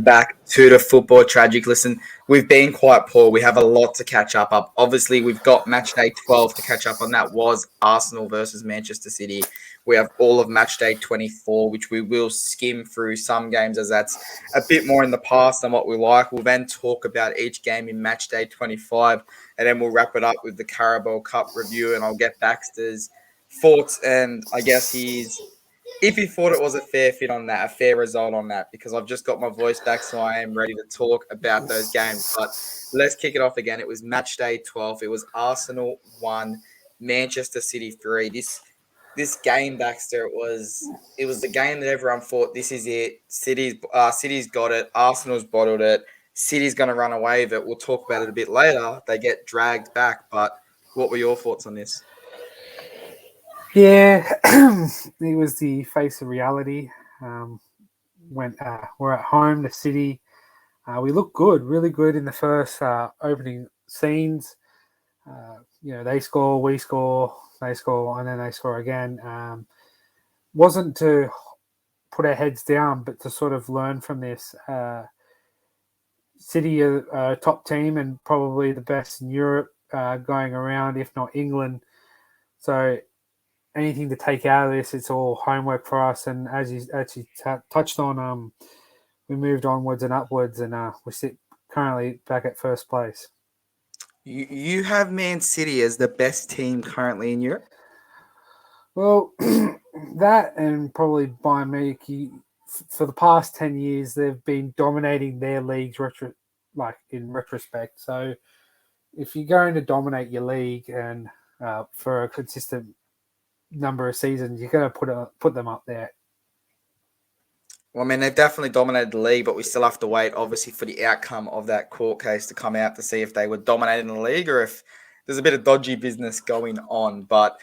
back to the Football Tragic. Listen, we've been quite poor. We have a lot to catch up. Obviously, we've got Matchday 12 to catch up on. That was Arsenal versus Manchester City. We have all of Matchday 24, which we will skim through some games as that's a bit more in the past than what we like. We'll then talk about each game in Matchday 25, and then we'll wrap it up with the Carabao Cup review, and I'll get Baxter's thoughts, and I guess if he thought it was a fair fit on that, a fair result on that, because I've just got my voice back, so I am ready to talk about those games. But let's kick it off again. It was match day 12. It was Arsenal 1, Manchester City 3. This game, Baxter, it was the game that everyone thought this is it. City's got it. Arsenal's bottled it. City's going to run away with it. We'll talk about it a bit later. They get dragged back. But what were your thoughts on this? Yeah, it was the face of reality. When we're at home, the City, we look good, really good in the first opening scenes. They score, we score, they score, and then they score again. Wasn't to put our heads down, but to sort of learn from this. City are a top team and probably the best in Europe going around, if not England. So anything to take out of this, it's all homework for us. And as you actually touched on, we moved onwards and upwards, and we sit currently back at first place. You have Man City as the best team currently in Europe? Well, that and probably Bayern Munich, for the past 10 years, they've been dominating their leagues in retrospect. So if you're going to dominate your league and for a consistent number of seasons, you're going to put them up there. Well, I mean, they've definitely dominated the league, but we still have to wait, obviously, for the outcome of that court case to come out to see if they were dominating the league or if there's a bit of dodgy business going on. But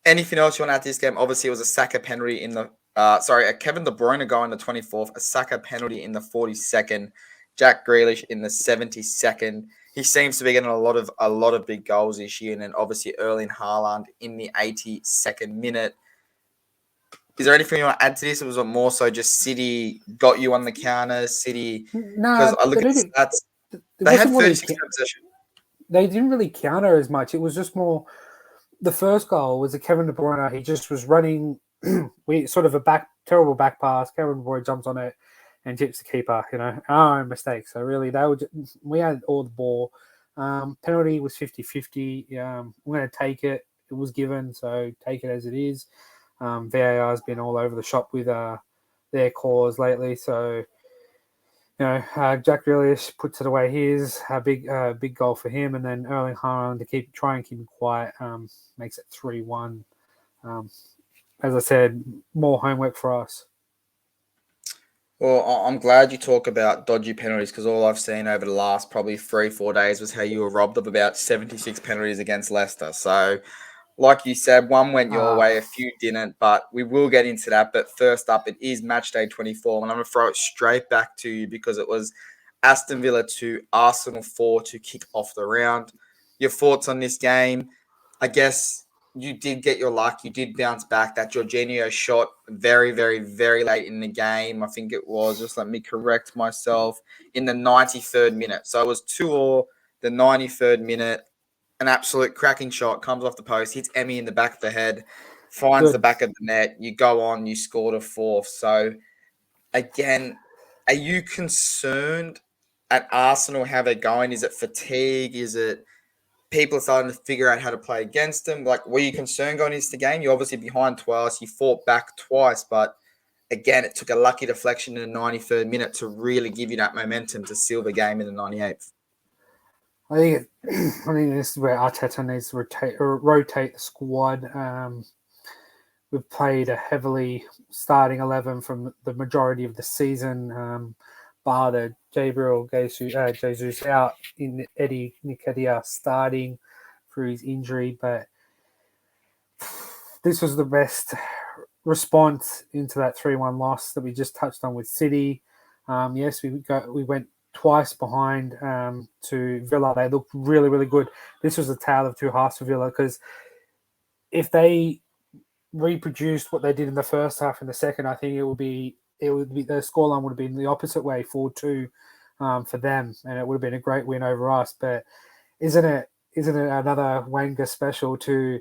anything else you want to add to this game? Obviously, it was a Saka penalty in the a Kevin De Bruyne goal in the 24th, a Saka penalty in the 42nd, Jack Grealish in the 72nd. He seems to be getting a lot of big goals this year, and then obviously Erling Haaland in the 82nd minute. Is there anything you want to add to this? Or was it more so just City got you on the counter? City, because I look at the stats, they had 36% possession. They didn't really counter as much. It was just more. The first goal was a Kevin De Bruyne. He just was running. We sort of terrible back pass. Kevin De Bruyne jumps on it and tips the keeper. Our own mistake. So really, we had all the ball. Penalty was 50-50. We're going to take it. It was given, so take it as it is. VAR has been all over the shop with their calls lately. So, Jack Grealish puts it away. Here's a big goal for him, and then Erling Haaland to try and keep him quiet makes it 3-1. As I said, more homework for us. Well, I'm glad you talk about dodgy penalties because all I've seen over the last probably 3-4 days was how you were robbed of about 76 penalties against Leicester. So, like you said, one went your way, a few didn't, but we will get into that. But first up, it is match day 24, and I'm going to throw it straight back to you because it was Aston Villa 2, Arsenal 4 to kick off the round. Your thoughts on this game? I guess you did get your luck. You did bounce back. That Jorginho shot very, very, very late in the game. I think it was, just let me correct myself, in the 93rd minute. So it was 2-2, the 93rd minute. An absolute cracking shot, comes off the post, hits Emmy in the back of the head, finds the back of the net. You go on, you scored a fourth. So, again, are you concerned at Arsenal how they're going? Is it fatigue? Is it people are starting to figure out how to play against them? Like, were you concerned going into the game? You're obviously behind twice. You fought back twice, but again, it took a lucky deflection in the 93rd minute to really give you that momentum to seal the game in the 98th. I think this is where Arteta needs to rotate the squad. We've played a heavily starting 11 from the majority of the season, bar the Gabriel Jesus out in Eddie Nketiah starting through his injury. But this was the best response into that 3-1 loss that we just touched on with City. Yes, we went twice behind to Villa. They looked really, really good. This was a tale of two halves for Villa because if they reproduced what they did in the first half in the second, I think it would be it would be the scoreline would have been the opposite way, 4-2 for them, and it would have been a great win over us. But isn't it another Wenger special to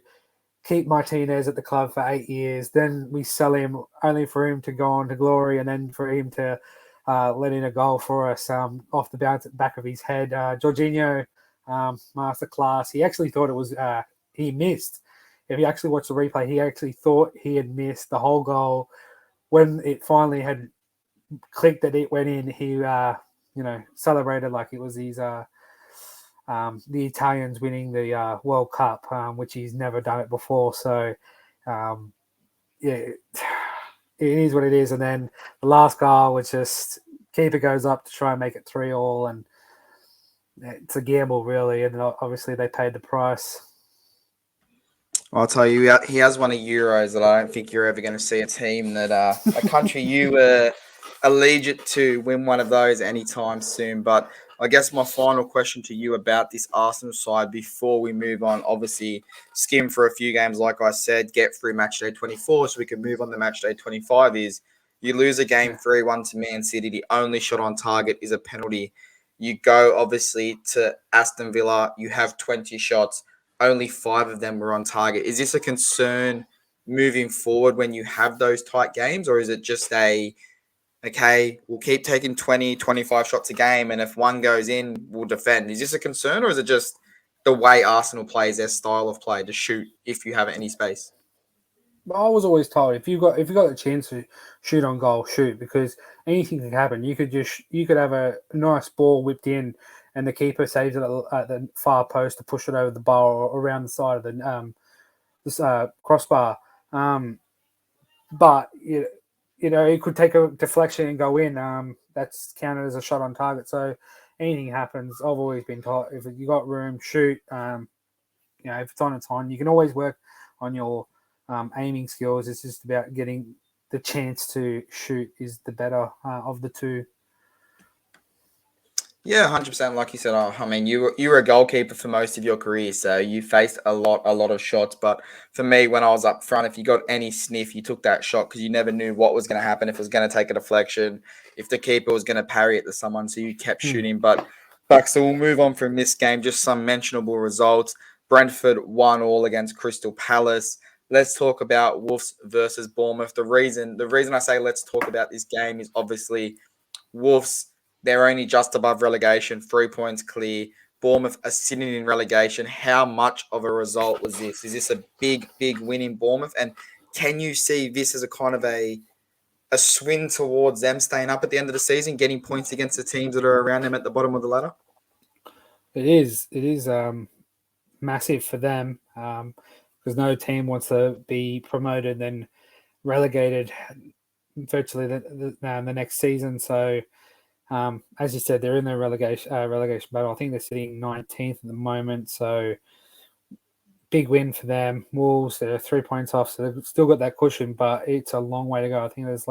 keep Martinez at the club for 8 years, then we sell him only for him to go on to glory, and then for him to let in a goal for us off the bounce at the back of his head. Jorginho, masterclass. He actually thought it was he missed. If you actually watch the replay, he actually thought he had missed the whole goal. When it finally had clicked that it went in, he celebrated like it was his the Italians winning the World Cup, which he's never done it before. So, it is what it is. And then the last goal was just keeper goes up to try and make it 3-3, and it's a gamble, really. And obviously, they paid the price. I'll tell you, he has won a Euros that I don't think you're ever going to see a team that a country you were allegiant to win one of those anytime soon. But I guess my final question to you about this Arsenal side before we move on, obviously skim for a few games, like I said, get through Matchday 24 so we can move on to Matchday 25 is you lose a game 3-1 to Man City. The only shot on target is a penalty. You go, obviously, to Aston Villa. You have 20 shots. Only 5 of them were on target. Is this a concern moving forward when you have those tight games, or is it just okay, we'll keep taking 20, 25 shots a game, and if one goes in, we'll defend? Is this a concern, or is it just the way Arsenal plays, their style of play, to shoot if you have any space? I was always told if you got the chance to shoot on goal, shoot, because anything can happen. You could have a nice ball whipped in, and the keeper saves it at the far post to push it over the bar or around the side of the crossbar. But it could take a deflection and go in. That's counted as a shot on target. So anything happens. I've always been taught if you got room, shoot. If it's on, it's on. You can always work on your aiming skills. It's just about getting the chance to shoot is the better of the two. Yeah, 100%. Like you said, I mean, you were a goalkeeper for most of your career, so you faced a lot of shots. But for me, when I was up front, if you got any sniff, you took that shot because you never knew what was going to happen, if it was going to take a deflection, if the keeper was going to parry it to someone, so you kept shooting. But so we'll move on from this game. Just some mentionable results. Brentford 1-1 against Crystal Palace. Let's talk about Wolves versus Bournemouth. The reason I say let's talk about this game is obviously Wolves. They're only just above relegation, 3 points clear. Bournemouth are sitting in relegation. How much of a result was this? Is this a big win in Bournemouth? And can you see this as a kind of a swing towards them staying up at the end of the season, getting points against the teams that are around them at the bottom of the ladder? It is massive for them because no team wants to be promoted and relegated virtually the next season. So, as you said, they're in the relegation battle. I think they're sitting 19th at the moment. So, big win for them. Wolves, they're 3 points off, so they've still got that cushion, but it's a long way to go. I think there's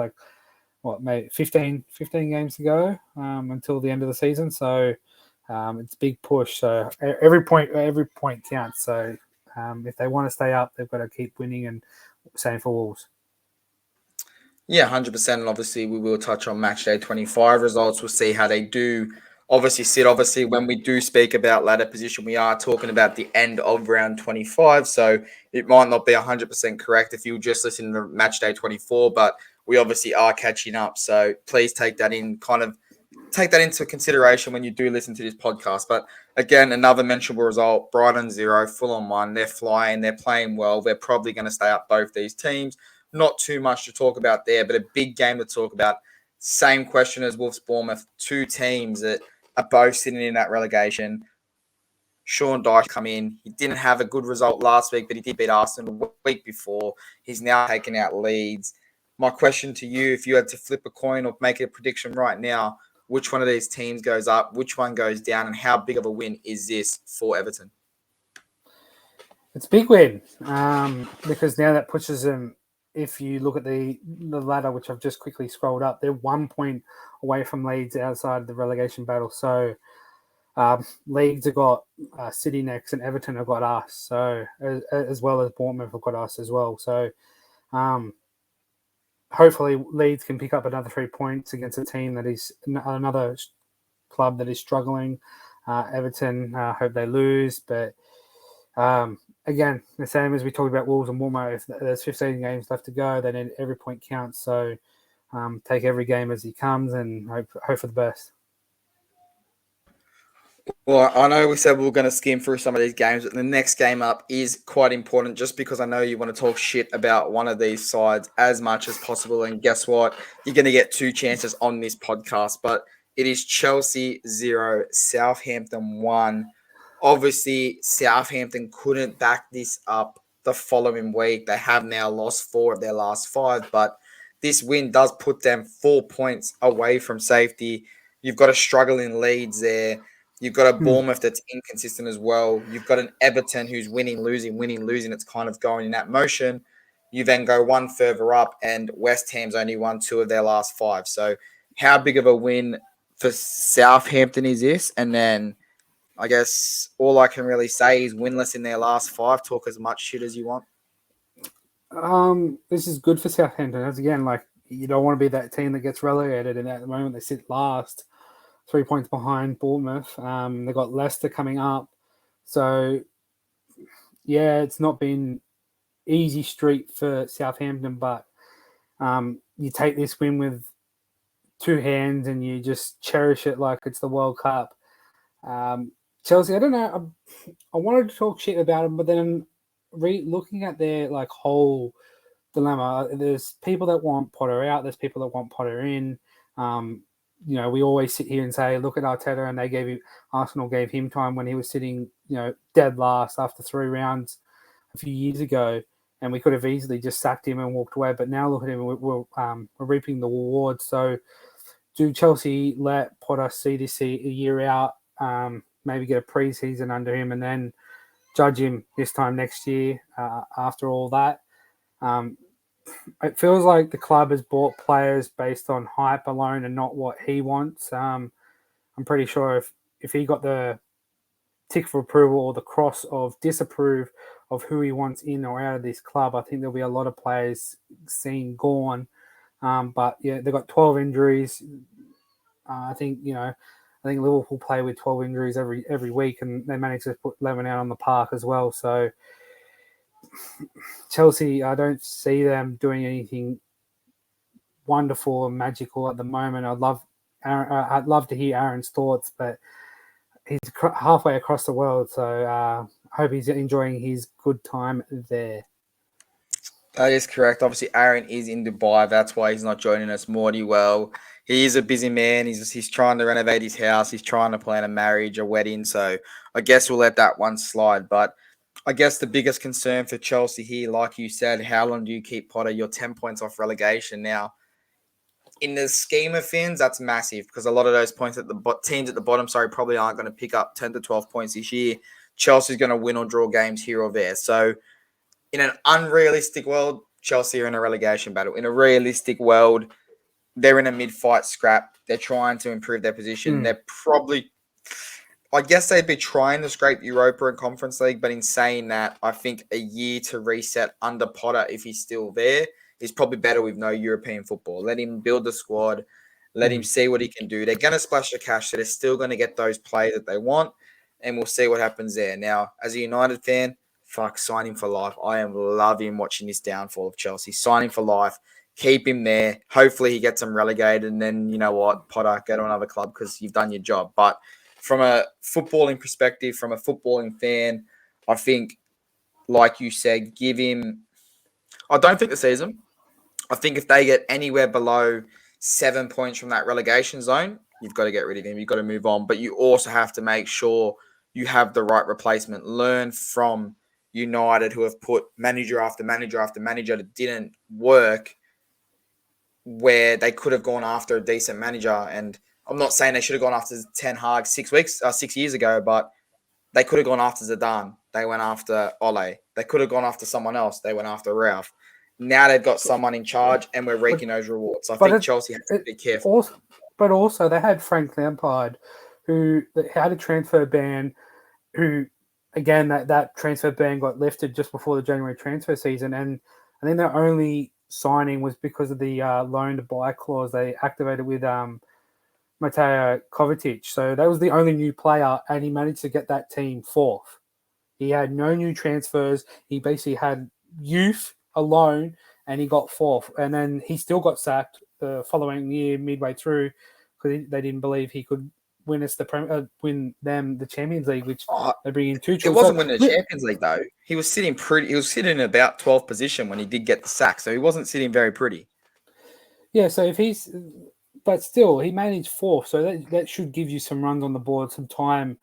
maybe 15 games to go until the end of the season. So, it's a big push. So every point counts. So if they want to stay up, they've got to keep winning, and same for Wolves. Yeah, 100%. And obviously, we will touch on Matchday 25 results. We'll see how they do. Obviously, when we do speak about ladder position, we are talking about the end of round 25. So it might not be 100% correct if you just listen to Matchday 24, but we obviously are catching up. So please take that into consideration when you do listen to this podcast. But again, another mentionable result, Brighton 0, Fulham 1. They're flying, they're playing well. They're probably going to stay up, both these teams. Not too much to talk about there, but a big game to talk about. Same question as Wolves Bournemouth. Two teams that are both sitting in that relegation. Sean Dyche come in. He didn't have a good result last week, but he did beat Aston the week before. He's now taken out Leeds. My question to you, if you had to flip a coin or make a prediction right now, which one of these teams goes up, which one goes down, and how big of a win is this for Everton? It's a big win because now that pushes them, if you look at the ladder, which I've just quickly scrolled up, they're 1 point away from Leeds outside of the relegation battle. So Leeds have got City next, and Everton have got us. So as well as Bournemouth have got us as well. So hopefully Leeds can pick up another 3 points against a team that is another club that is struggling. Everton, hope they lose, but again, the same as we talked about Wolves and Bournemouth, if there's 15 games left to go, then every point counts. So take every game as it comes and hope for the best. Well, I know we said we were going to skim through some of these games, but the next game up is quite important just because I know you want to talk shit about one of these sides as much as possible. And guess what? You're going to get 2 chances on this podcast, but it is Chelsea 0, Southampton 1. Obviously, Southampton couldn't back this up the following week. They have now lost 4 of their last 5, but this win does put them 4 points away from safety. You've got a struggling Leeds there. You've got a Bournemouth that's inconsistent as well. You've got an Everton who's winning, losing. It's kind of going in that motion. You then go one further up, and West Ham's only won 2 of their last 5. So how big of a win for Southampton is this? And then I guess all I can really say is winless in their last 5. Talk as much shit as you want. This is good for Southampton. As again, like, you don't want to be that team that gets relegated, and at the moment they sit last, 3 points behind Bournemouth. They've got Leicester coming up. So, yeah, it's not been easy street for Southampton, but you take this win with 2 hands and you just cherish it like it's the World Cup. Chelsea, I don't know. I wanted to talk shit about them, but then looking at their like whole dilemma, there's people that want Potter out. There's people that want Potter in. We always sit here and say, look at Arteta, and Arsenal gave him time when he was sitting, dead last after 3 rounds a few years ago, and we could have easily just sacked him and walked away. But now look at him, we're reaping the rewards. So, do Chelsea let Potter see this a year out? Maybe get a pre-season under him, and then judge him this time next year after all that. It feels like the club has bought players based on hype alone and not what he wants. I'm pretty sure if he got the tick for approval or the cross of disapprove of who he wants in or out of this club, I think there'll be a lot of players seen gone. But yeah, they've got 12 injuries. I think Liverpool play with 12 injuries every week, and they managed to put 11 out on the park as well. So Chelsea, I don't see them doing anything wonderful and magical at the moment. I'd love to hear Aaron's thoughts, but he's halfway across the world, so I hope he's enjoying his good time there. That is correct. Obviously, Aaron is in Dubai. That's why he's not joining us. Morty, well, he is a busy man. He's trying to renovate his house. He's trying to plan a marriage, a wedding. So I guess we'll let that one slide. But I guess the biggest concern for Chelsea here, like you said, how long do you keep Potter? You're 10 points off relegation now. In the scheme of things, that's massive because a lot of those points at the teams at the bottom, probably aren't going to pick up 10 to 12 points this year. Chelsea's going to win or draw games here or there. So in an unrealistic world, Chelsea are in a relegation battle. In a realistic world, they're in a mid-fight scrap. They're trying to improve their position. They're probably, I guess they'd be trying to scrape Europa and Conference League, but in saying that, I think a year to reset under Potter, if he's still there, is probably better with no European football. Let him build the squad. Let him see what he can do. They're going to splash the cash, so they're still going to get those players that they want, and we'll see what happens there. Now, as a United fan, sign him for life. I am loving watching this downfall of Chelsea. Sign him for life. Keep him there. Hopefully he gets them relegated, and then, you know what, Potter, go to another club because you've done your job. But from a footballing perspective, from a footballing fan, I think, like you said, give him... I don't think the season. I think if they get anywhere below 7 points from that relegation zone, you've got to get rid of him. You've got to move on. But you also have to make sure you have the right replacement. Learn from United, who have put manager after manager after manager that didn't work, where they could have gone after a decent manager. And I'm not saying they should have gone after Ten Hag 6 years ago, but they could have gone after Zidane. They went after Ole. They could have gone after someone else. They went after Ralph. Now they've got someone in charge, and we're reaping those rewards. So I think Chelsea has to be careful. But also, they had Frank Lampard, who had a transfer ban, who, again, that transfer ban got lifted just before the January transfer season. And I think they're only signing was because of the loan to buy clause they activated with Mateo Kovacic. So that was the only new player, and he managed to get that team fourth. He had no new transfers. He basically had youth alone, and he got fourth. And then he still got sacked the following year, midway through, because they didn't believe he could win them the Champions League, which they bring in Tuchel. It wasn't winning the Champions League though. He was sitting pretty. He was sitting in about 12th position when he did get the sack, so he wasn't sitting very pretty. Yeah, so but still, he managed fourth, so that should give you some runs on the board, some time,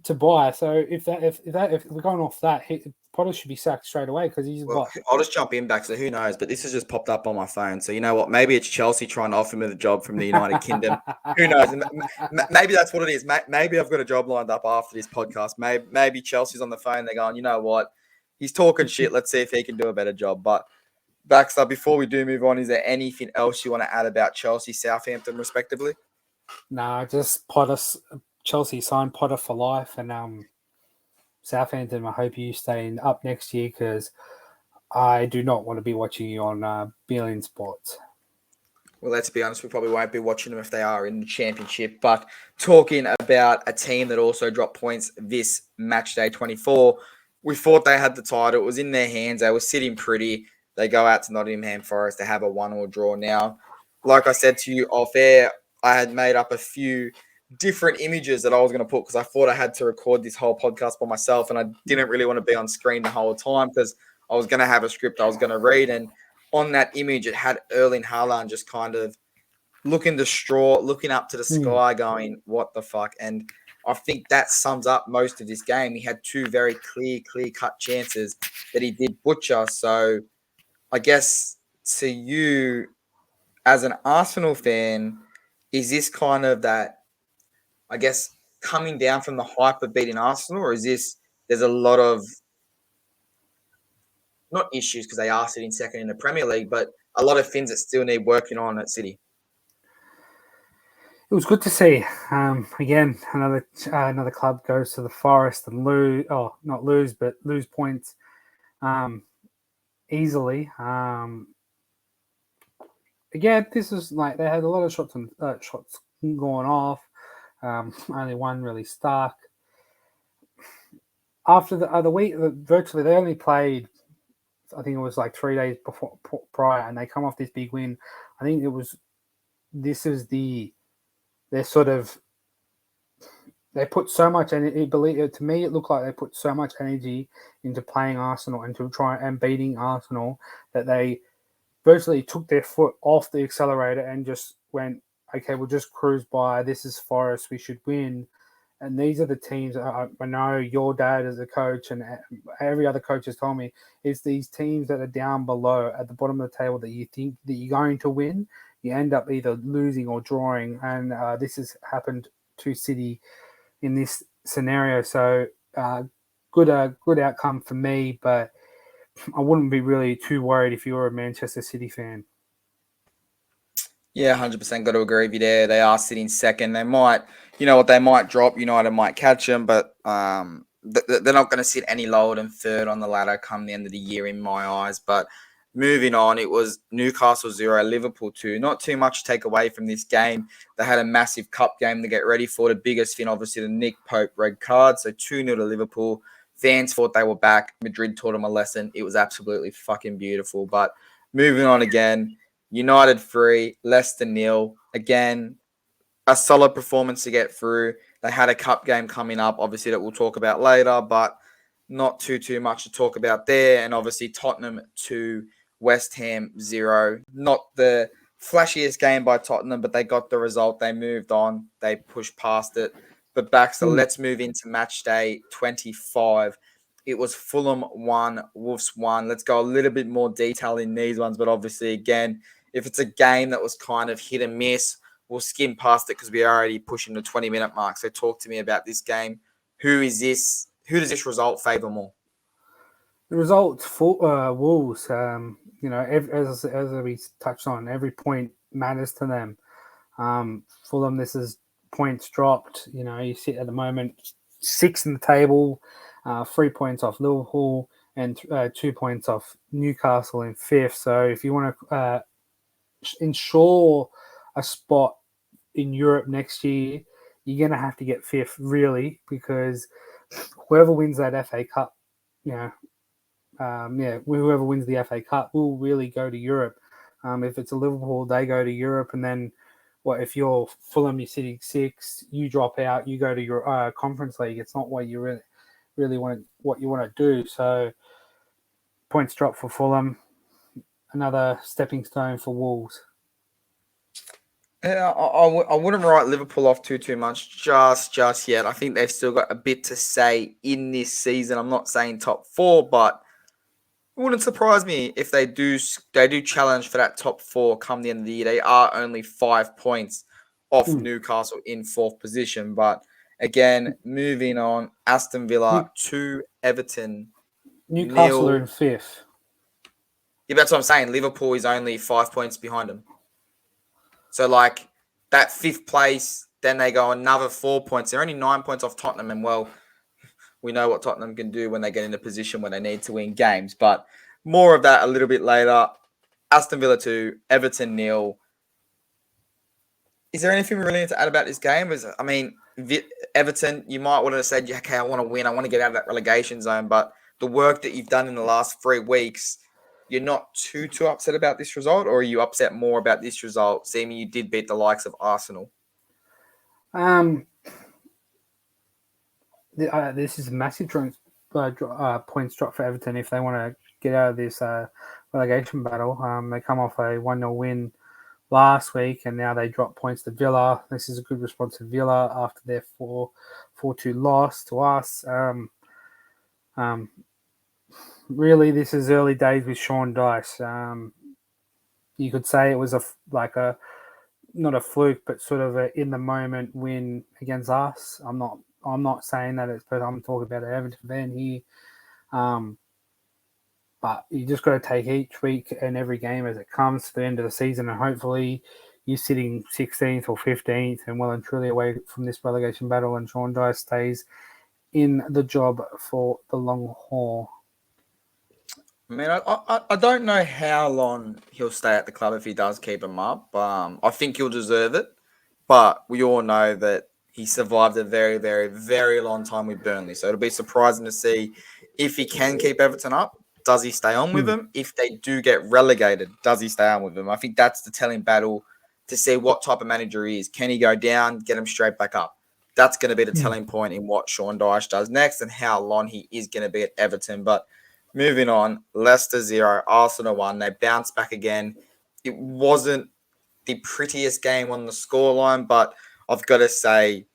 to buy. So if we're going off that, Potter should be sacked straight away because he's what? I'll just jump in back. So who knows? But this has just popped up on my phone. So you know what? Maybe it's Chelsea trying to offer me the job from the United Kingdom. Who knows? Maybe that's what it is. Maybe I've got a job lined up after this podcast. Maybe Chelsea's on the phone. They're going, you know what? He's talking shit. Let's see if he can do a better job. But Baxter, before we do move on, is there anything else you want to add about Chelsea, Southampton, respectively? Nah, just Potter. Chelsea signed Potter for life, and Southampton, I hope you stay up next year because I do not want to be watching you on beIN Sports. Well, let's be honest, we probably won't be watching them if they are in the Championship. But talking about a team that also dropped points this Matchday 24, we thought they had the title. It was in their hands. They were sitting pretty. They go out to Nottingham Forest. They have a 1-1 draw now. Like I said to you off air, I had made up a few different images that I was going to put because I thought I had to record this whole podcast by myself, and I didn't really want to be on screen the whole time because I was going to have a script I was going to read, and on that image it had Erling Haaland just kind of looking distraught, looking up to the sky going, what the fuck? And I think that sums up most of this game. He had two very clear-cut chances that he did butcher. So I guess to you as an Arsenal fan, is this kind of that, I guess, coming down from the hype of beating Arsenal, or is there's a lot of, not issues because they are sitting second in the Premier League, but a lot of things that still need working on at City? It was good to see. Again, another club goes to the Forest and lose points easily. Again, this was like they had a lot of shots going off. Only one really stuck. After the week, virtually they only played, I think it was like 3 days prior, and they come off this big win. I think they put so much energy. To me, it looked like they put so much energy into playing Arsenal and to try and beating Arsenal that they virtually took their foot off the accelerator and just went, okay, we'll just cruise by. This is Forest. We should win. And these are the teams I know your dad as a coach and every other coach has told me, it's these teams that are down below at the bottom of the table that you think that you're going to win. You end up either losing or drawing. And this has happened to City in this scenario. So good outcome for me, but I wouldn't be really too worried if you were a Manchester City fan. Yeah, 100% got to agree with you there. They are sitting second. They might, they might drop. United might catch them, but they're not going to sit any lower than third on the ladder come the end of the year in my eyes. But moving on, it was Newcastle 0, Liverpool 2. Not too much to take away from this game. They had a massive cup game to get ready for. The biggest thing, obviously, the Nick Pope red card. So 2-0 to Liverpool. Fans thought they were back. Madrid taught them a lesson. It was absolutely fucking beautiful. But moving on again, United 3, Leicester 0. Again, a solid performance to get through. They had a cup game coming up, obviously, that we'll talk about later, but not too much to talk about there. And obviously, Tottenham 2, West Ham 0. Not the flashiest game by Tottenham, but they got the result. They moved on. They pushed past it. But Baxter, let's move into match day 25. It was Fulham 1, Wolves 1. Let's go a little bit more detail in these ones, but obviously, again, if it's a game that was kind of hit and miss, we'll skim past it because we're already pushing the 20-minute mark. So talk to me about this game. Who does this result favour more? The result for Wolves, as we touched on, every point matters to them. Fulham, this is points dropped. You sit at the moment 6th in the table, 3 points off Liverpool. and 2 points off Newcastle in fifth. So if you want to ensure a spot in Europe next year, you're going to have to get fifth, really, because whoever wins that FA Cup, whoever wins the FA Cup will really go to Europe. If it's a Liverpool, they go to Europe, and then if you're Fulham, you're sitting sixth, you drop out, you go to your Conference League. It's not what you really want to do. So points drop for Fulham, another stepping stone for Wolves. Yeah, I wouldn't write Liverpool off too much just yet. I think they've still got a bit to say in this season. I'm not saying top four, but it wouldn't surprise me if they do challenge for that top four come the end of the year. They are only 5 points off Newcastle in fourth position. But again, moving on, Aston Villa to Everton. Newcastle are in fifth. Yeah, that's what I'm saying. Liverpool is only 5 points behind them. So, that fifth place, then they go another 4 points. They're only 9 points off Tottenham. And, we know what Tottenham can do when they get in a position where they need to win games. But more of that a little bit later. Aston Villa 2, Everton 0. Is there anything we really need to add about this game? Everton, you might want to have said, okay, I want to win. I want to get out of that relegation zone. But the work that you've done in the last 3 weeks, you're not too upset about this result, or are you upset more about this result, seeing you did beat the likes of Arsenal? This is a massive points drop for Everton if they want to get out of this relegation battle. They come off a 1-0 win last week, and now they drop points to Villa. This is a good response to Villa after their 4-2 loss to us. Really, this is early days with Sean Dyche. You could say it was not a fluke, but sort of a in the moment win against us. I'm not saying that it's, but I'm talking about an Everton fan here. But you just got to take each week and every game as it comes to the end of the season, and hopefully you're sitting 16th or 15th and well and truly away from this relegation battle, and Sean Dyche stays in the job for the long haul. I don't know how long he'll stay at the club if he does keep him up. I think he'll deserve it. But we all know that he survived a very, very, very long time with Burnley. So it'll be surprising to see if he can keep Everton up. Does he stay on with them? If they do get relegated, does he stay on with them? I think that's the telling battle to see what type of manager he is. Can he go down, get him straight back up? That's going to be the telling point in what Sean Dyche does next and how long he is going to be at Everton. But moving on, Leicester 0, Arsenal 1. They bounced back again. It wasn't the prettiest game on the scoreline, but I've got to say,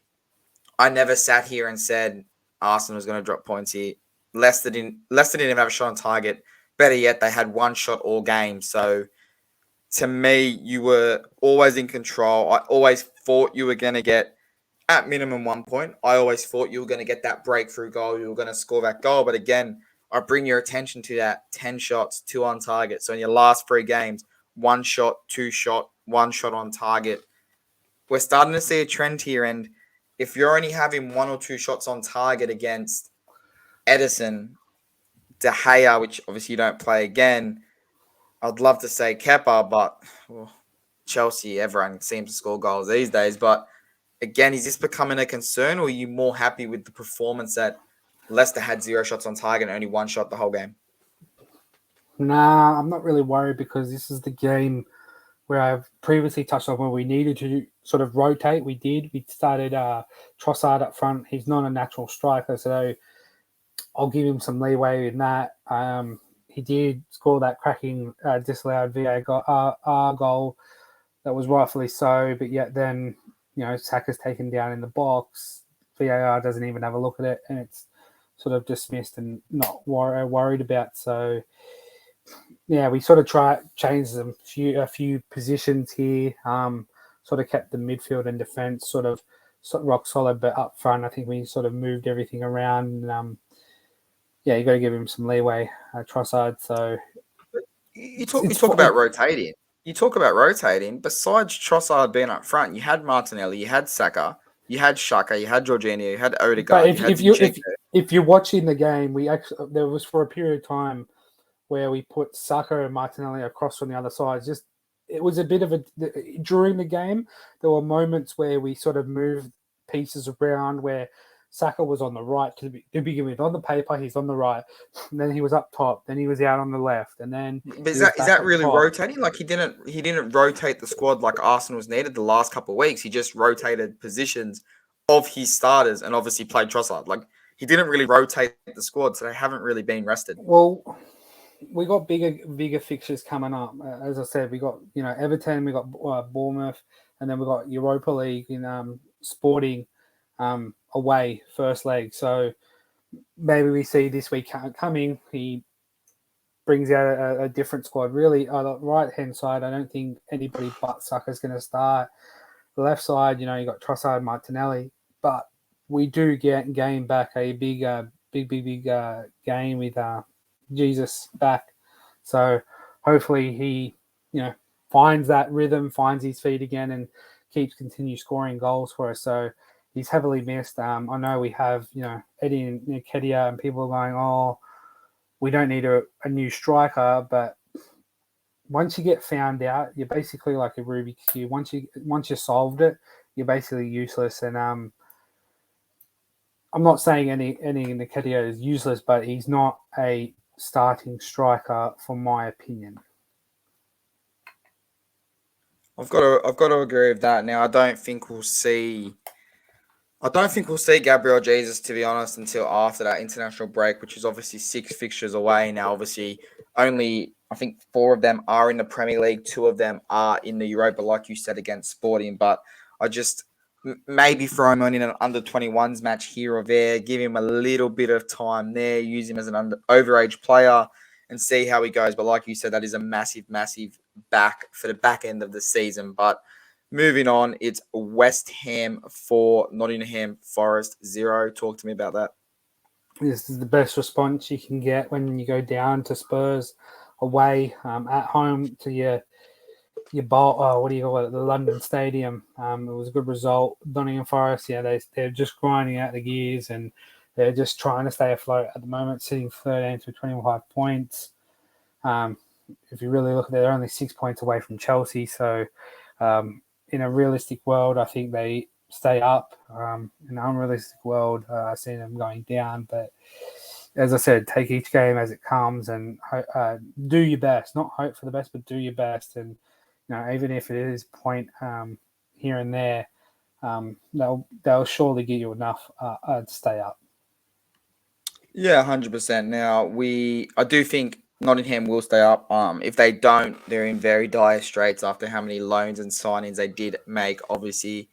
I never sat here and said Arsenal was going to drop points here. Leicester didn't even have a shot on target. Better yet, they had one shot all game. So to me, you were always in control. I always thought you were going to get at minimum 1 point. I always thought you were going to get that breakthrough goal. You were going to score that goal. But again, I bring your attention to that 10 shots, 2 on target. So in your last 3 games, 1 shot, 2 shot, 1 shot on target. We're starting to see a trend here. And if you're only having 1 or 2 shots on target against Edison, De Gea, which obviously you don't play again, I'd love to say Kepa, but Chelsea, everyone seems to score goals these days. But again, is this becoming a concern, or are you more happy with the performance that Leicester had 0 shots on target and only 1 shot the whole game? Nah, I'm not really worried because this is the game where I've previously touched on where we needed to sort of rotate. We did. We started Trossard up front. He's not a natural striker, so I'll give him some leeway in that. He did score that cracking disallowed VAR goal that was rightfully so, but yet then, Saka's taken down in the box. VAR doesn't even have a look at it, and it's sort of dismissed and not worried about. So, yeah, we sort of changed a few positions here. Sort of kept the midfield and defense sort of rock solid, but up front, I think we sort of moved everything around. Yeah, you got to give him some leeway, Trossard. So you talk about rotating. You talk about rotating. Besides Trossard being up front, you had Martinelli, you had Saka, you had Xhaka, you had Jorginho, you had Odegaard, you had Zinchenko. if you're watching the game, there was for a period of time where we put Saka and Martinelli across from the other side. It was a bit of during the game. There were moments where we sort of moved pieces around where Saka was on the right to begin with. On the paper, he's on the right. And then he was up top. Then he was out on the left. And then But is that really rotating? Like he didn't rotate the squad like Arsenal's needed the last couple of weeks. He just rotated positions of his starters and obviously played Trossard. Like he didn't really rotate the squad, so they haven't really been rested. Well, we got bigger fixtures coming up. As I said, we got Everton, we got Bournemouth, and then we got Europa League in Sporting away first leg. So maybe we see this week coming. He brings out a different squad. Really, on the right hand side, I don't think anybody but Saka's going to start. The left side, you got Trossard, Martinelli, but we do gain back a big game with Jesus back. So hopefully he, finds that rhythm, finds his feet again, and continue scoring goals for us. So he's heavily missed. I know we have, Eddie and Nketiah, and people are going, oh, we don't need a new striker, but once you get found out, you're basically like a Rubik's Cube. Once you solved it, you're basically useless. And I'm not saying any Nketiah is useless, but he's not a starting striker, for my opinion. I've got to agree with that. Now, I don't think we'll see Gabriel Jesus, to be honest, until after that international break, which is obviously 6 fixtures away. Now, obviously, only I think 4 of them are in the Premier League, 2 of them are in the Europa, like you said, against Sporting. But I just maybe throw him on in an under-21s match here or there, give him a little bit of time there, use him as an overage player and see how he goes. But like you said, that is a massive, massive back for the back end of the season. But moving on, it's West Ham 4, Nottingham Forest 0. Talk to me about that. This is the best response you can get when you go down to Spurs away, at home to your what do you call it, the London Stadium. It was a good result. Nottingham Forest, they're just grinding out the gears and they're just trying to stay afloat at the moment, sitting 13th with 25 points. If you really look at it, they're only 6 points away from Chelsea. So in a realistic world, I think they stay up. In an unrealistic world, I see them going down. But as I said, take each game as it comes and do your best. Not hope for the best, but do your best. And even if it is a point here and there, they'll surely get you enough to stay up. Yeah, 100%. Now, I do think Nottingham will stay up. If they don't, they're in very dire straits after how many loans and signings they did make. Obviously,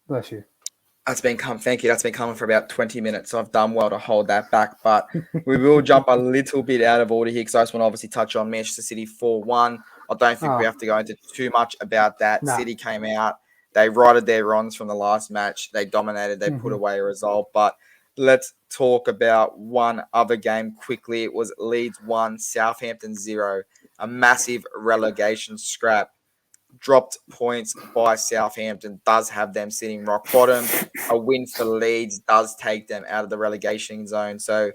Bless you. Thank you. That's been coming for about 20 minutes, so I've done well to hold that back. But we will jump a little bit out of order here because I just want to obviously touch on Manchester City 4-1. I don't think we have to go into too much about that. No. City came out. They righted their wrongs from the last match. They dominated. They put away a result. But let's talk about one other game quickly. It was Leeds 1, Southampton 0. A massive relegation scrap. Dropped points by Southampton does have them sitting rock bottom. A win for Leeds does take them out of the relegation zone. So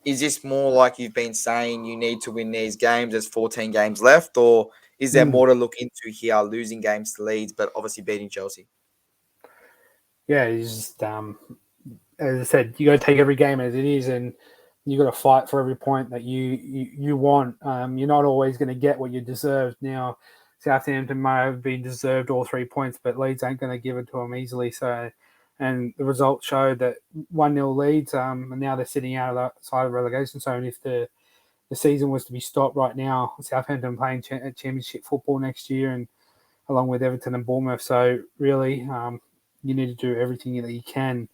is this more like you've been saying you need to win these games? There's 14 games left, or is there more to look into here, losing games to Leeds, but obviously beating Chelsea? Yeah, it's just, as I said, you got to take every game as it is, and you got to fight for every point that you want. You're not always going to get what you deserve. Now, Southampton may have been deserved all 3 points, but Leeds ain't going to give it to them easily. So, and the results showed that 1-0 Leeds, and now they're sitting out of the side of the relegation zone. If the season was to be stopped right now, Southampton playing championship football next year, and along with Everton and Bournemouth. So really, you need to do everything that you can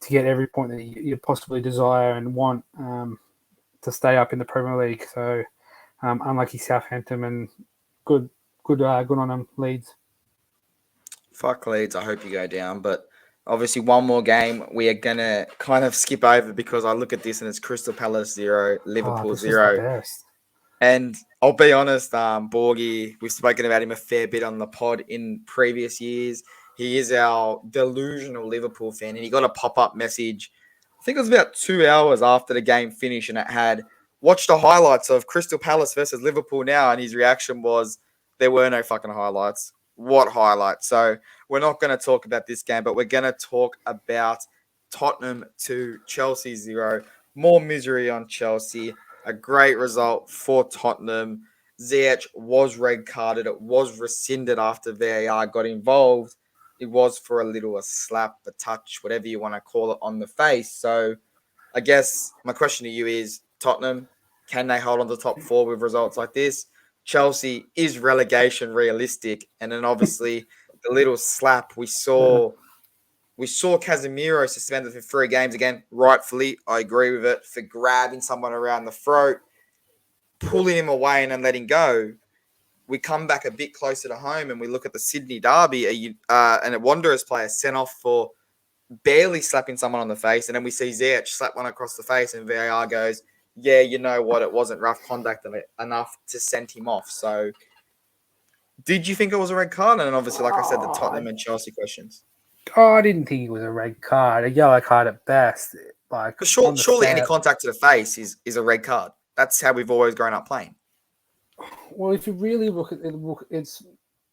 to get every point that you possibly desire and want to stay up in the Premier League. So unlucky Southampton, and good on them, Leeds. Fuck Leeds. I hope you go down. But obviously one more game we are going to kind of skip over because I look at this and it's Crystal Palace 0, Liverpool 0. And I'll be honest, Borgie, we've spoken about him a fair bit on the pod in previous years. He is our delusional Liverpool fan, and he got a pop-up message. I think it was about 2 hours after the game finished, and it had watch the highlights of Crystal Palace versus Liverpool now, and his reaction was there were no fucking highlights. What highlights? So we're not going to talk about this game, but we're going to talk about Tottenham 2, Chelsea 0. More misery on Chelsea. A great result for Tottenham. Ziyech was red carded. It was rescinded after VAR got involved. It was for a slap, a touch, whatever you want to call it, on the face. So I guess my question to you is, Tottenham, can they hold on to the top four with results like this? Chelsea, is relegation realistic? And then obviously the little slap we saw Casemiro suspended for 3 games again, rightfully. I agree with it, for grabbing someone around the throat, pulling him away and then letting go. We come back a bit closer to home and we look at the Sydney derby, and a Wanderers player sent off for barely slapping someone on the face, and then we see Ziyech slap one across the face, and VAR goes, yeah, you know what, it wasn't rough conduct enough to send him off. So did you think it was a red card? And obviously, like I said, the Tottenham and Chelsea questions. Oh, I didn't think it was a red card, a yellow card at best. Like, Because surely any contact to the face is a red card. That's how we've always grown up playing. Well, if you really look at it,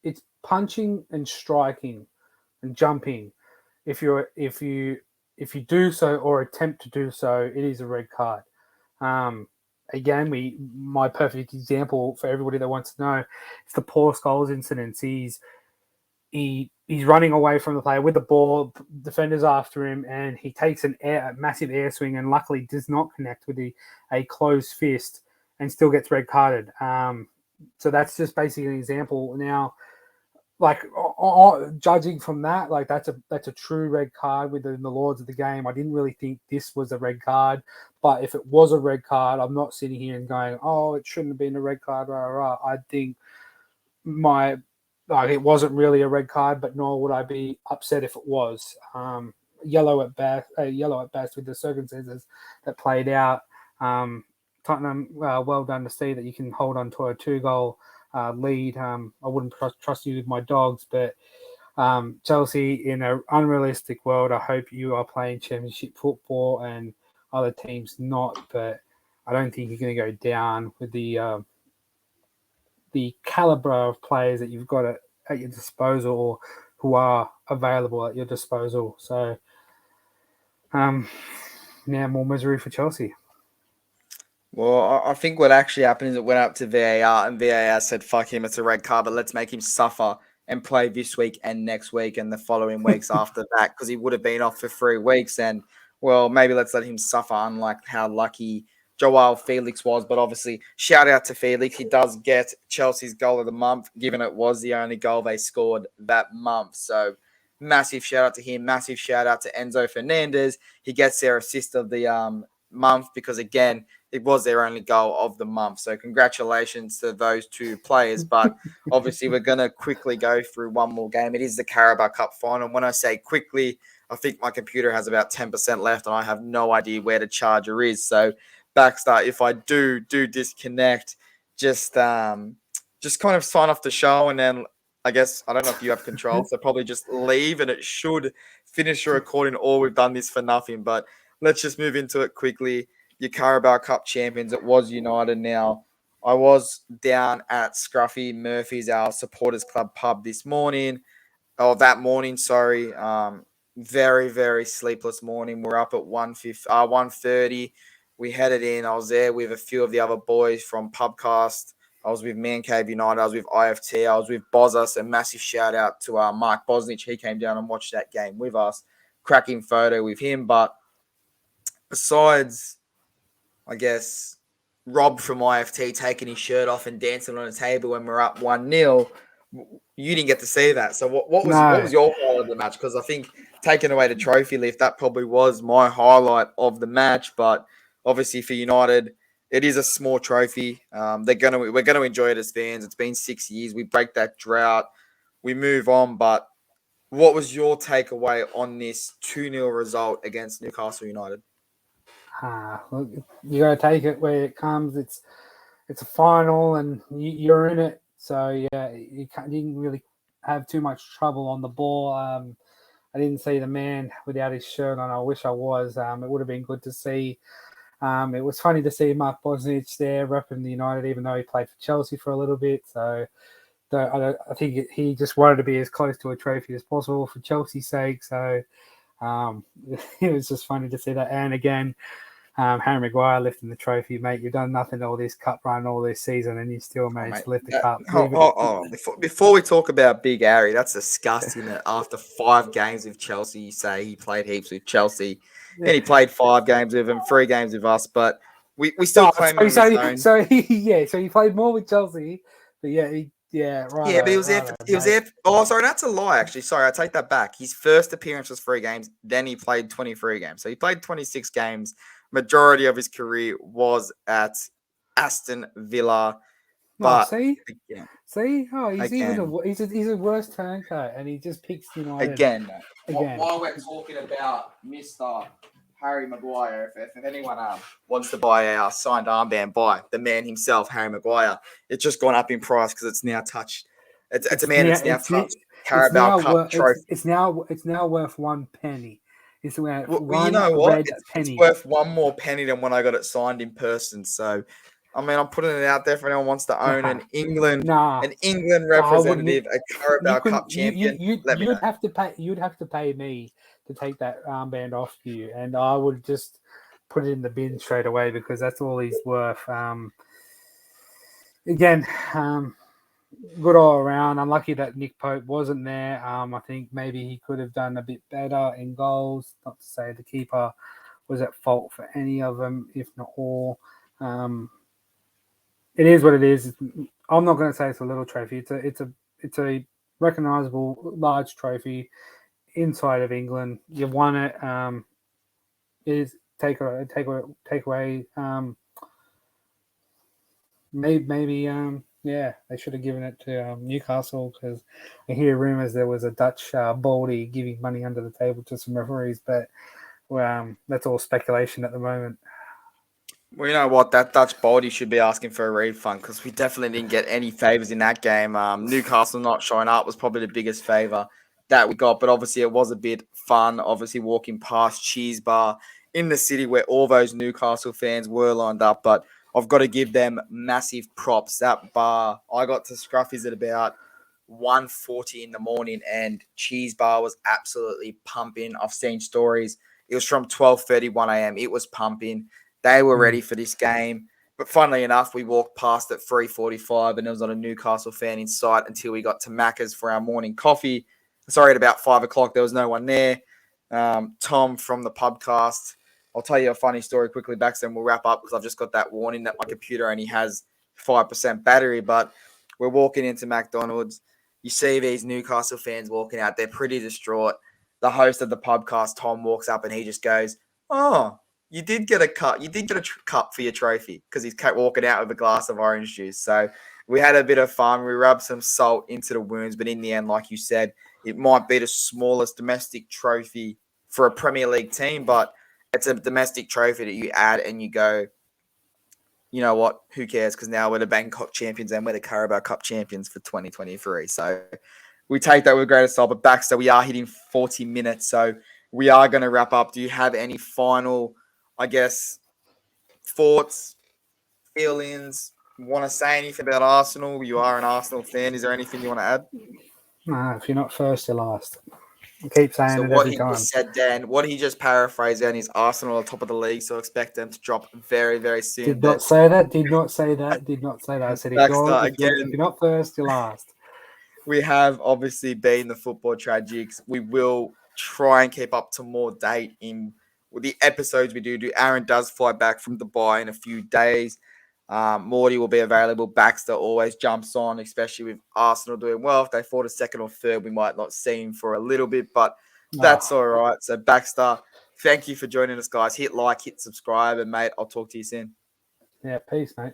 it's punching and striking and jumping. If you do so or attempt to do so, it is a red card. Again, my perfect example for everybody that wants to know, it's the Paul Scholes incident. He's running away from the player with the ball, defenders after him, and he takes a massive air swing and luckily does not connect with a closed fist and still gets red carded. So that's just basically an example. Now, like, judging from that, like, that's a true red card within the laws of the game. I didn't really think this was a red card, but if it was a red card, I'm not sitting here and going, oh, it shouldn't have been a red card. Rah, rah. I think it wasn't really a red card, but nor would I be upset if it was. Yellow at best with the circumstances that played out. Tottenham, well done to see that you can hold on to a 2-goal lead. I wouldn't trust you with my dogs, but Chelsea, in an unrealistic world, I hope you are playing championship football and other teams not, but I don't think you're going to go down with the caliber of players that you've got at your disposal or who are available at your disposal. So, now more misery for Chelsea. Well, I think what actually happened is it went up to VAR, and VAR said, fuck him, it's a red card, but let's make him suffer and play this week and next week and the following weeks after that, because he would have been off for 3 weeks. And, well, maybe let's let him suffer, unlike how lucky Joao Felix was. But obviously, shout out to Felix. He does get Chelsea's goal of the month, given it was the only goal they scored that month. So, massive shout out to him. Massive shout out to Enzo Fernandez. He gets their assist of the month because, again, it was their only goal of the month. So congratulations to those 2 players. But obviously we're going to quickly go through one more game. It is the Carabao Cup final. When I say quickly, I think my computer has about 10% left and I have no idea where the charger is. So Baxter, if I do disconnect, just kind of sign off the show, and then I guess, I don't know if you have control, so probably just leave and it should finish the recording, or we've done this for nothing. But let's just move into it quickly. Your Carabao Cup champions, it was United. Now, I was down at Scruffy Murphy's, our supporters club pub that morning, sorry. Very, very sleepless morning. We're up at 1:30. We headed in. I was there with a few of the other boys from Pubcast. I was with Man Cave United. I was with IFT. I was with Bozas. A massive shout out to Mark Bosnich. He came down and watched that game with us. Cracking photo with him. But besides, I guess, Rob from IFT taking his shirt off and dancing on a table when we're up 1-0, you didn't get to see that. So what was your highlight of the match? Because I think taking away the trophy lift, that probably was my highlight of the match. But obviously for United, it is a small trophy. We're gonna enjoy it as fans. It's been 6 years. We break that drought. We move on. But what was your takeaway on this 2-0 result against Newcastle United? Look, you got to take it where it comes. It's a final, and you're in it. So yeah, you didn't really have too much trouble on the ball. I didn't see the man without his shirt on. I wish I was. It would have been good to see. It was funny to see Mark Bosnich there repping the United, even though he played for Chelsea for a little bit. So I think he just wanted to be as close to a trophy as possible for Chelsea's sake. So it was just funny to see that. And again, Harry Maguire lifting the trophy, mate. You've done nothing all this cup run, all this season, and you still managed to lift the cup. Before we talk about Big Harry, that's disgusting that after 5 games with Chelsea, you say he played heaps with Chelsea, and he played 5 games with them, 3 games with us, but we still claim him on his own. So he played more with Chelsea, but right. Yeah, but he was there. Oh, sorry, that's a lie. Actually, sorry, I take that back. His first appearance was 3 games. Then he played 23 games. So he played 26 games. Majority of his career was at Aston Villa. But he's a worse turncoat, and he just picks United again. While we're talking about Mr. Harry Maguire, if anyone wants to buy our signed armband by the man himself, Harry Maguire, it's just gone up in price because it's now touched. It's a man that's now touched Carabao Cup trophy. It's now worth 1 penny. It's worth you know what? It's worth 1 more penny than when I got it signed in person. So, I mean, I'm putting it out there for anyone who wants to own an England representative, a Carabao Cup champion. You'd have to pay me to take that armband off you, and I would just put it in the bin straight away because that's all he's worth. Again, good all around. Unlucky that Nick Pope wasn't there. I think maybe he could have done a bit better in goals. Not to say the keeper was at fault for any of them, if not all. It is what it is. I'm not going to say it's a little trophy. It's a recognisable large trophy inside of England. You won it. It is take away. Maybe they should have given it to Newcastle because I hear rumours there was a Dutch baldy giving money under the table to some referees, but that's all speculation at the moment. Well, you know what? That Dutch baldy should be asking for a refund because we definitely didn't get any favours in that game. Newcastle not showing up was probably the biggest favour that we got, but obviously it was a bit fun, obviously walking past Cheese Bar in the city where all those Newcastle fans were lined up, but I've got to give them massive props. That bar, I got to Scruffy's at about 1:40 in the morning and Cheese Bar was absolutely pumping. I've seen stories. It was from 12:30, 1 a.m. It was pumping. They were ready for this game. But funnily enough, we walked past at 3:45 and there was not a Newcastle fan in sight until we got to Macca's for our morning coffee. Sorry, at about 5 o'clock, there was no one there. Tom from the pubcast, I'll tell you a funny story quickly, Baxter, and we'll wrap up because I've just got that warning that my computer only has 5% battery. But we're walking into McDonald's. You see these Newcastle fans walking out. They're pretty distraught. The host of the pubcast, Tom, walks up and he just goes, "Oh, you did get a cup. You did get a cup for your trophy," because he's kept walking out with a glass of orange juice. So we had a bit of fun. We rubbed some salt into the wounds. But in the end, like you said, it might be the smallest domestic trophy for a Premier League team, but it's a domestic trophy that you add and you go, you know what, who cares? Because now we're the Bangkok champions and we're the Carabao Cup champions for 2023. So we take that with great assault. But Baxter, we are hitting 40 minutes, so we are going to wrap up. Do you have any final, I guess, thoughts, feelings? Want to say anything about Arsenal? You are an Arsenal fan. Is there anything you want to add? No, if you're not first, you're last. I keep saying so it what every he time. Just said, Dan, what he just paraphrased then is Arsenal are top of the league, so expect them to drop very, very soon. Did not say that. I said, if you're not first, you're last. We have obviously been the Football Tragics. We will try and keep up to more date in the episodes we do. Aaron does fly back from Dubai in a few days. Morty will be available. Baxter always jumps on, especially with Arsenal doing well. If they fall to second or third, we might not see him for a little bit, but that's all right. So Baxter, thank you for joining us, guys. Hit like, hit subscribe, and mate, I'll talk to you soon. Yeah, peace, mate.